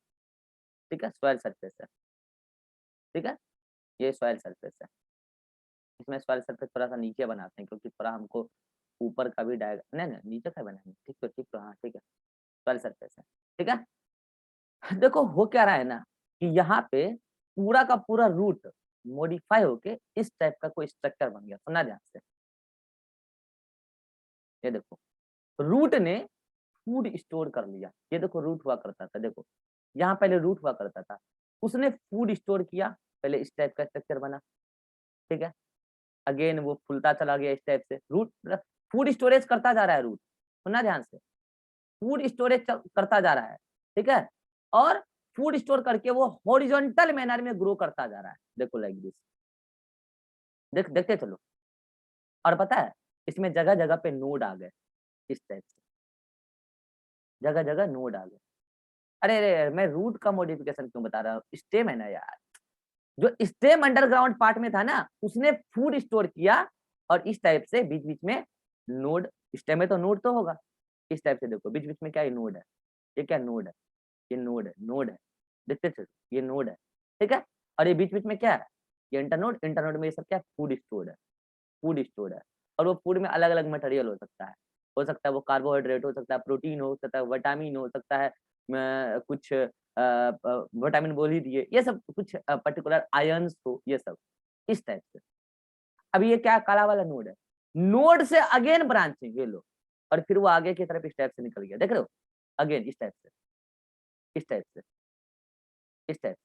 ठीक है, सॉइल सरफेस है, ठीक है, ये सॉइल सरफेस है। इसमें सॉइल सरफेस थोड़ा सा नीचे बनाते हैं क्योंकि थोड़ा हमको ऊपर का भी डायग्राम, नहीं नहीं नीचे का बनाएंगे, ठीक तो हाँ ठीक है, सॉइल सरफेस है। ठीक है, देखो हो क्या रहा है ना कि यहाँ पे पूरा का पूरा रूट मॉडिफाई होके इस टाइप का कोई स्ट्रक्चर बन गया। सुना ध्यान से, ये देखो रूट ने फूड स्टोर कर लिया। ये देखो रूट हुआ करता था, देखो यहाँ पहले रूट हुआ करता था, उसने फूड स्टोर किया, पहले इस टाइप का स्ट्रक्चर बना। ठीक है, अगेन वो फूलता चला गया इस टाइप से, रूट फूड स्टोरेज करता जा रहा है रूट। सुनना ध्यान से, फूड स्टोरेज करता जा रहा है। ठीक है, और फूड स्टोर करके वो हॉरिजॉन्टल मैनर में ग्रो करता जा रहा है। देखो लाइक दिस, देखते चलो। और पता है इसमें जगह जगह पे नोड आ गए, इस टाइप से जगह जगह नोड आ गए। अरे अरे मैं रूट का मॉडिफिकेशन क्यों बता रहा हूँ, स्टेम है ना यार, जो स्टेम अंडरग्राउंड पार्ट में था ना उसने फूड स्टोर किया, और इस टाइप से बीच बीच में नोड, स्टेम में तो नोड तो होगा, इस टाइप से देखो बीच बीच में क्या नोड है, ये क्या नोड है, ये नोड है, देखते चलो ये नोड है। ठीक है, और ये बीच बीच में क्या है, ये इंटरनोड, इंटरनोड में ये सब क्या फूड स्टोर है, फूड स्टोर है। और वो फूड में अलग अलग मटेरियल हो सकता है वो कार्बोहाइड्रेट हो सकता है, प्रोटीन हो सकता है, विटामिन हो सकता है, कुछ विटामिन बोल ही दिए, ये सब कुछ पर्टिकुलर आयन्स हो, ये सब इस टाइप से। अब ये क्या काला वाला नोड है, नोड से अगेन ब्रांचिंग, ये लो, और फिर वो आगे की तरफ इस टाइप से निकल गया, देख रहे हो, अगेन इस टाइप से, इस टाइप से, इस टाइप से।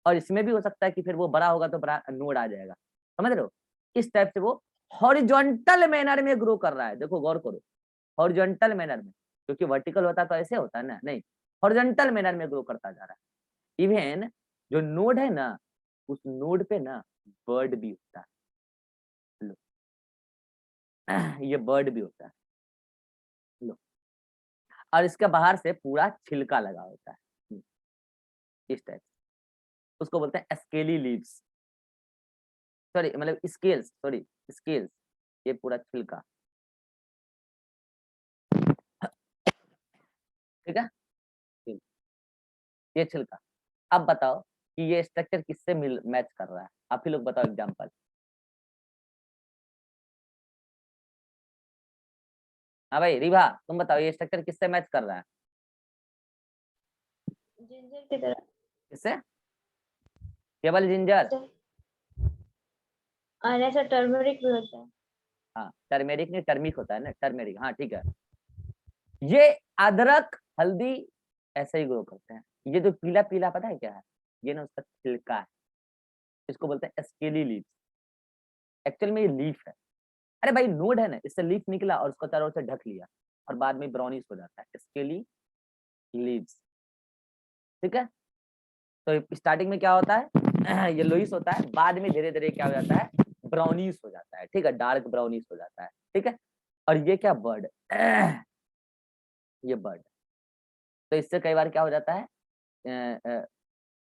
और इसमें भी हो सकता है कि फिर वो बड़ा होगा तो बड़ा नोड आ जाएगा, समझ रहे हो, इस टाइप से वो हॉरिजॉन्टल मैनर में ग्रो कर रहा है। देखो गौर करो, हॉरिजॉन्टल मैनर में, क्योंकि वर्टिकल होता तो ऐसे होता है ना, नहीं, हॉरिजॉन्टल मैनर में ग्रो करता जा रहा है। इवन जो नोड है ना, उस नोड पे ना बर्ड भी होता है। लो, ये बर्ड भी होता है, लो, और इसके बाहर से पूरा छिलका लगा होता है इस टाइप, उसको बोलते हैं स्केली लीव्स, सॉरी मतलब स्केल्स, सॉरी स्केल्स, ये पूरा छिलका, ठीक है, ये छिलका। अब बताओ कि ये स्ट्रक्चर किससे मिल मैच कर रहा है, आप ही लोग बताओ एग्जांपल। हाँ भाई रिभा, तुम बताओ ये स्ट्रक्चर किससे मैच कर रहा है, जिंजर की तरह। किससे, केवल जिंजर, और ऐसा टर्मरिक भी होता है। हाँ टर्मेरिक नहीं टर्मिक होता है ना, टर्मेरिक, हाँ ठीक है। ये अदरक हल्दी ऐसे ही ग्रो करते हैं, ये जो पीला पीला पता है क्या है, ये ना उसका छिलका है, इसको बोलते हैं स्केली लीफ, एक्चुअल में ये लीफ है। अरे भाई नोड है ना, इससे लीफ निकला और उसको चारों से ढक लिया और बाद में ब्राउनिश हो जाता है, स्केली लीव्स, ठीक है। तो स्टार्टिंग में क्या होता है येलोइश होता है, बाद में धीरे धीरे क्या हो जाता है, ब्राउनिश हो जाता है, ठीक है, डार्क ब्राउनिश हो जाता है, ठीक है। और ये क्या बर्ड ये बर्ड, तो इससे कई बार क्या हो जाता है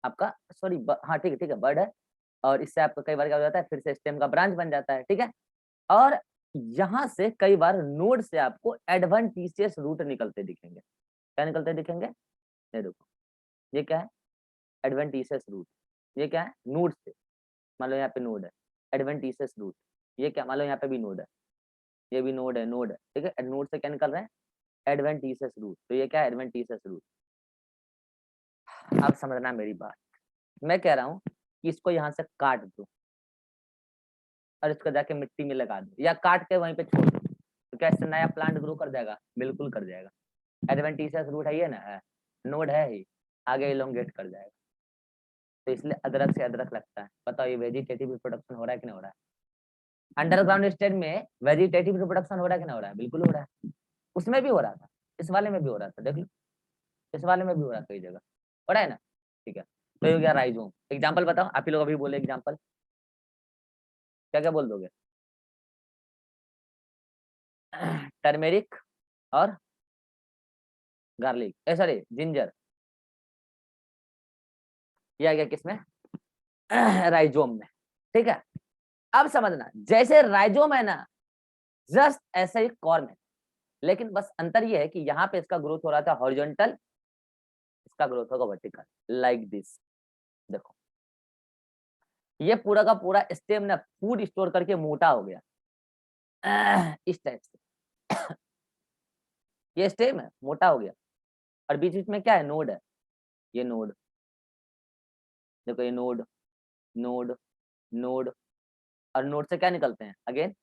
आपका, सॉरी हाँ ठीक है बर्ड है, और इससे आपका कई बार क्या हो जाता है, फिर से स्टेम का ब्रांच बन जाता है, ठीक है। और यहाँ से कई बार नोड से आपको एडवेंटिशियस रूट निकलते दिखेंगे, क्या निकलते दिखेंगे, ये देखो, ये क्या है, एडवेंटिशियस रूट, ये क्या है, नोड से, मान लो यहाँ पे नोड है, एडवेंटिशियस रूट, ये क्या, मान लो यहाँ पे भी नोड है, ये भी नोड है, नोड है, ठीक है, नोड से क्या निकल रहे हैं, एडवेंटिशियस रूट, तो ये क्या है, एडवेंटिशियस रूट। आप समझना मेरी बात, मैं कह रहा हूँ कि इसको यहाँ से काट दो और इसको जाके मिट्टी में लगा दो, या काट के वहीं पे छोड़ दो, तो क्या इससे नया प्लांट ग्रो कर जाएगा, बिल्कुल कर जाएगा, एडवेंटिशियस रूट है ये ना, है नोड है ही, आगे इलोंगेट कर जाएगा। तो इसलिए अदरक से अदरक लगता है। बताओ ये वेजिटेटिव रिप्रोडक्शन हो रहा है कि नहीं हो रहा है, अंडरग्राउंड स्टेज में वेजिटेटिव रिप्रोडक्शन हो रहा है कि नहीं हो रहा है, बिल्कुल हो रहा है, उसमें भी हो रहा था, इस वाले में भी हो रहा था, देख लो इस वाले में भी हो रहा है, कई जगह हो रहा है ना, ठीक है। तो ये हो गया राइजोम, एग्जाम्पल बताओ, आप ही लोग अभी बोले एग्जाम्पल, क्या क्या बोल दोगे टर्मेरिक और गार्लिक, सॉरी जिंजर, ये आ गया किसमें राइजोम में, ठीक है। अब समझना, जैसे राइजोम है ना, जस्ट ऐसे ही कॉर्म है, लेकिन बस अंतर ये है कि यहाँ पे इसका ग्रोथ हो रहा था हॉरिजॉन्टल, इसका ग्रोथ होगा वर्टिकल, लाइक दिस, देखो ये पूरा का पूरा स्टेम ना फूड स्टोर करके मोटा हो गया इस टाइप से ये स्टेम है मोटा हो गया, और बीच बीच में क्या है, नोड है, ये नोड, देखो ये नोड, नोड, नोड, और नोड से क्या निकलते हैं, अगेन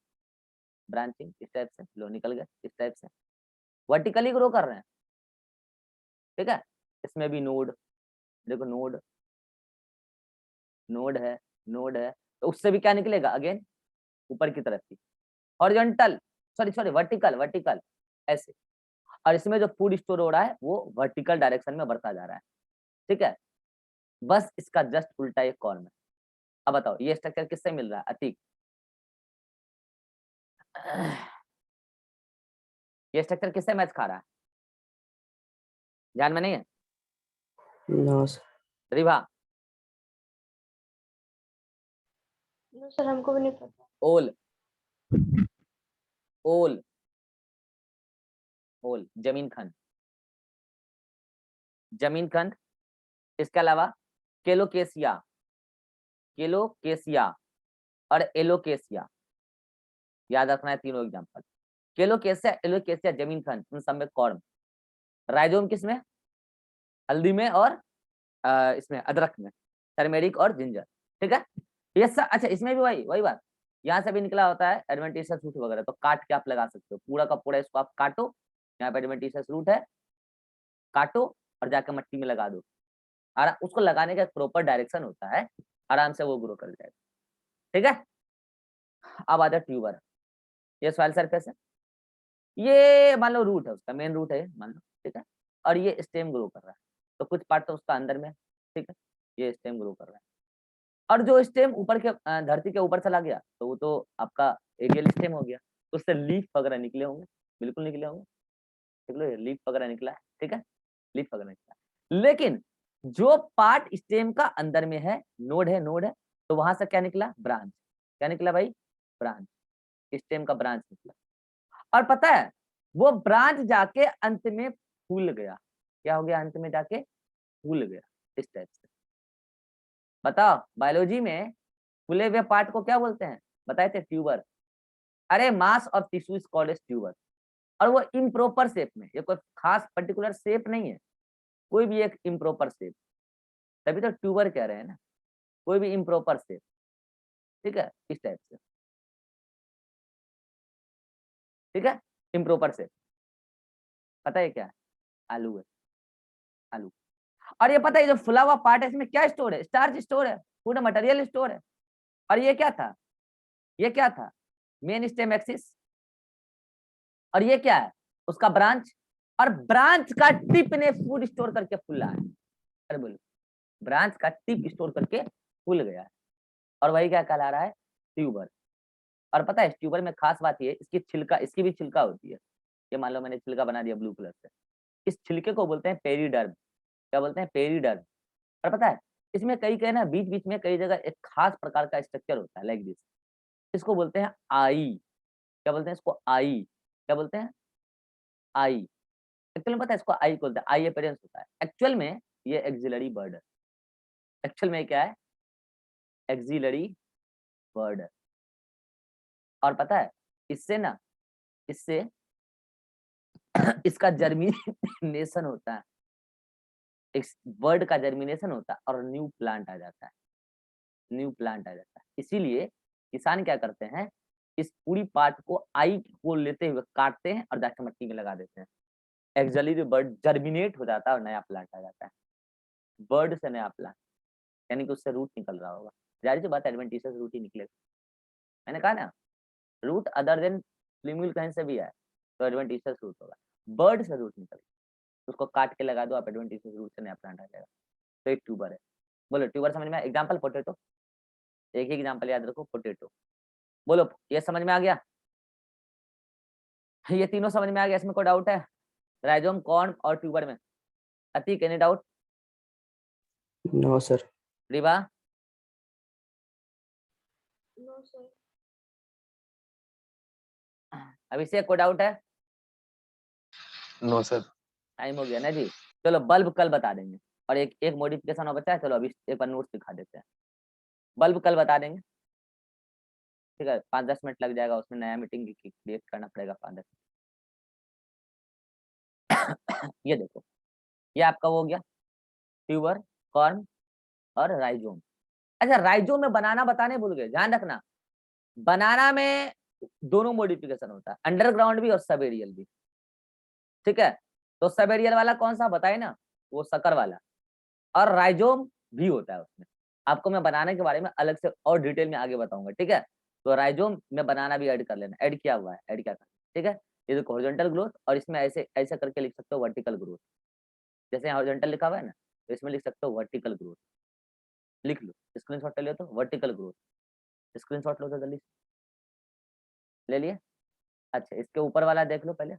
ब्रांचिंग, इस टाइप से लो निकल गए, इस टाइप से वर्टिकली ग्रो कर रहे हैं, ठीक है। इसमें भी नोड, देखो नोड, नोड है, नोड है, तो उससे भी क्या निकलेगा, अगेन ऊपर की तरफ की horizontal, sorry sorry vertical, vertical ऐसे, और इसमें जो फूड स्टोर हो रहा है वो वर्टिकल डायरेक्शन में बढ़ता जा रहा है, ठीक है। बस इसका जस्ट उल्टा एक कॉर्म है। अब बताओ ये स्ट्रक्चर किससे मिल रहा है, अतीक ये स्ट्रक्चर किससे मैच खा रहा है, ध्यान में नहीं है, no sir. Riva, no sir, हमको भी नहीं पता। ओल, ओल, ओल जमीन खंड, जमीन खंड, इसके अलावा केलोकेसिया, केलोकेसिया और एलोकेसिया, याद रखना है तीनों एग्जांपल, केलोकेसिया, एलोकेसिया, जमीन खंड, उन सब में कॉर्म, राइजोम किसमें, हल्दी में और इसमें अदरक में, टर्मेरिक और जिंजर, ठीक है। ये सब अच्छा, इसमें भी वही वही बात, यहाँ से भी निकला होता है एडवेंटिशियस रूट वगैरह, तो काट के आप लगा सकते हो, पूरा का पूरा इसको आप काटो, यहाँ पे एडवेंटिशियस रूट है, काटो और जाकर मिट्टी में लगा दो, और उसको लगाने का प्रॉपर डायरेक्शन होता है, आराम से वो ग्रो कर जाएगा, ठीक है। अब आता है ट्यूबर, ये सॉइल सरफेस है, ये मान लो रूट है, उसका मेन रूट है मान लो, ठीक है, और ये स्टेम ग्रो कर रहा है, तो कुछ पार्ट तो उसका अंदर में, ठीक है, ये स्टेम ग्रो कर रहा है, और जो स्टेम ऊपर के धरती के ऊपर चला गया तो वो तो आपका एरियल स्टेम हो गया, उससे लीफ वगैरह निकले होंगे, बिल्कुल निकले होंगे, देख लो ये लीफ वगैरह निकला है, ठीक है, लीफ वगैरह निकला है। लेकिन जो पार्ट स्टेम का अंदर में है, नोड है, नोड है, तो वहां से क्या निकला, ब्रांच। क्या निकला भाई, ब्रांच, स्टेम का ब्रांच निकला। और पता है वो ब्रांच जाके अंत में फूल गया, क्या हो गया, अंत में जाके फूल गया, इस टाइप से। बताओ बायोलॉजी में फूले हुए पार्ट को क्या बोलते हैं, बताए थे, ट्यूबर। अरे mass of tissue is called as tuber. और वो इम्प्रॉपर शेप में, ये कोई खास पर्टिकुलर शेप नहीं है, कोई भी एक इम्प्रॉपर शेप, तभी तो ट्यूबर कह रहे हैं ना, कोई भी इम्प्रॉपर शेप, ठीक है, इस टाइप से, ठीक है, इम्प्रॉपर शेप। पता है क्या है, आलू है, आलू। और ये पता है जो फुला हुआ पार्ट है इसमें क्या स्टोर है, स्टार्च स्टोर है, फूड मटेरियल स्टोर है। और ये क्या था, ये क्या था, मेन स्टेम एक्सिस। और ये क्या है, उसका ब्रांच। और ब्रांच का टिप ने फूड स्टोर करके फूला है। अरे बोलो, ब्रांच का टिप स्टोर करके फूल गया है, और वही क्या कहला रहा है, ट्यूबर। और पता है ट्यूबर में खास बात ये, इसकी छिलका, इसकी भी छिलका होती है। ये मान लो मैंने छिलका बना दिया ब्लू कलर से, इस छिलके को बोलते हैं पेरीडर्म। क्या बोलते हैं, पेरीडर्म। और पता है इसमें कई कई ना बीच बीच में कई जगह एक खास प्रकार का स्ट्रक्चर होता है, लाइक दिस, इसको बोलते हैं आई। क्या बोलते हैं इसको, आई। क्या बोलते हैं, आई। एक्चुअल में पता है इसको आई बोलते हैं, आई अपेरेंस होता है। एक्चुअल में ये एक्सिलरी वर्ड है, एक्चुअल में क्या है, एक्सिलरी वर्ड है। और पता है इससे ना, इससे इसका जर्मिनेशन होता है, इस वर्ड का जर्मिनेशन होता है और न्यू प्लांट आ जाता है, न्यू प्लांट आ जाता है। इसीलिए किसान क्या करते हैं, इस पूरी पार्ट को आई को लेते हुए काटते हैं और जाके मिट्टी में लगा देते हैं। एक्सिलरी वर्ड जर्मिनेट हो जाता है और नया प्लांट आ जाता है, वर्ड से नया प्लांट, यानी कि उससे रूट निकल रहा होगा। जाहिर सी बात है एडवेंटिशियस रूट ही निकलेगा। मैंने कहा ना, रूट अदर देन प्लूम्यूल कहीं से भी आए तो एडवेंटिशियस रूट होगा, बर्ड से रूट निकल, उसको काट के लगा दो आप, एडवेंटिशियस रूट से नया प्लांट आ जाएगा। तो एक ट्यूबर है। बोलो ट्यूबर समझ में, एग्जाम्पल पोटेटो, एक ही एग्जाम्पल याद रखो, पोटेटो। बोलो ये समझ में आ गया, ये तीनों समझ में आ गया, इसमें कोई डाउट है, राइजोम, कॉर्न और ट्यूबर में। Ateeq any doubt, No, sir. Riva, no sir. Abhishek को डाउट है, नो सर। टाइम हो गया ना जी। चलो बल्ब कल बता देंगे, और एक एक मॉडिफिकेशन और बचा है, चलो अभी एक बार नोट्स दिखा देते हैं। बल्ब कल बता देंगे, ठीक है, 5-10 मिनट लग जाएगा, उसमें नया मीटिंग क्रिएट करना पड़ेगा 5-10। ये देखो, ये आपका वो हो गया, ट्यूबर, कॉर्न और राइजोम। अच्छा राइजोम में बनाना बताने भूल गए, ध्यान रखना, बनाना में दोनों मॉडिफिकेशन होता है, अंडरग्राउंड भी और सब एरियल भी, ठीक है। तो सब एरियल वाला कौन सा बताए ना, वो सकर वाला, और राइजोम भी होता है उसमें। आपको मैं बनाने के बारे में अलग से और डिटेल में आगे बताऊंगा, ठीक है। तो राइजोम में बनाना भी ऐड कर लेना, ऐड किया हुआ है, ऐड क्या करना, ठीक है। ये देखो हॉरिजॉन्टल ग्रोथ, और इसमें ऐसे ऐसे करके लिख सकते हो वर्टिकल ग्रोथ, जैसे हॉरिजॉन्टल लिखा हुआ है ना, तो इसमें लिख सकते हो वर्टिकल ग्रोथ, लिख लो, स्क्रीनशॉट ले लो, तो वर्टिकल ग्रोथ, स्क्रीनशॉट लो तो जल्दी ले लिए। अच्छा इसके ऊपर वाला देख लो पहले,